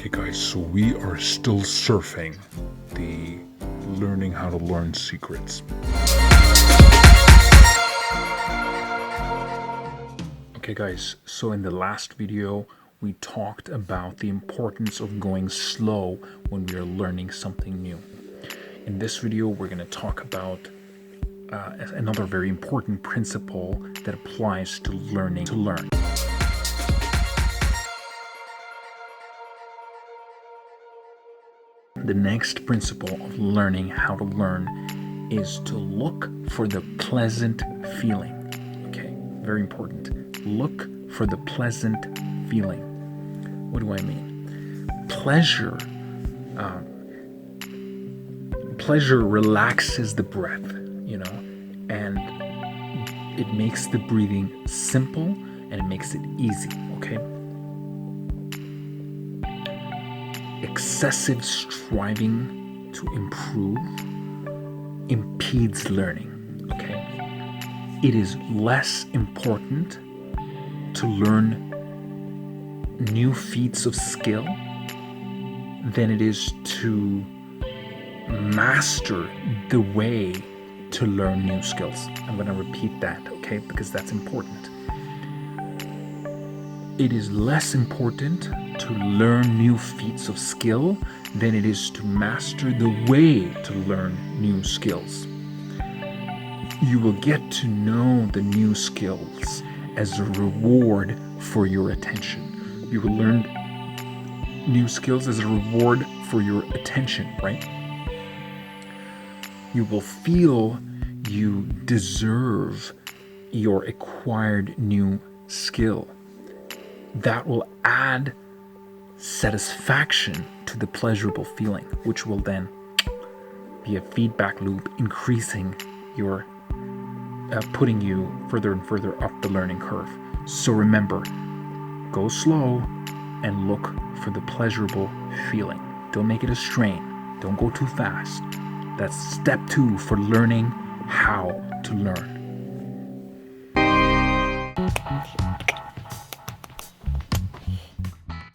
Okay guys, so we are still surfing the learning how to learn secrets. Okay guys, so in the last video we talked about the importance of going slow when we are learning something new. In this video we're going to talk about another very important principle that applies to learning to learn. The next principle of learning how to learn is to look for the pleasant feeling. Okay, very important. Look for the pleasant feeling. What do I mean? Pleasure relaxes the breath, and it makes the breathing simple and it makes it easy, okay? Excessive striving to improve impedes learning, okay? It is less important to learn new feats of skill than it is to master the way to learn new skills. I'm going to repeat that, okay? Because that's important. It is less important to learn new feats of skill than it is to master the way to learn new skills. You will get to know the new skills as a reward for your attention. You will learn new skills as a reward for your attention, right? You will feel you deserve your acquired new skill. That will add satisfaction to the pleasurable feeling, which will then be a feedback loop, increasing your putting you further and further up the learning curve. So remember, go slow and look for the pleasurable feeling. Don't make it a strain. Don't go too fast. That's step 2 for learning how to learn.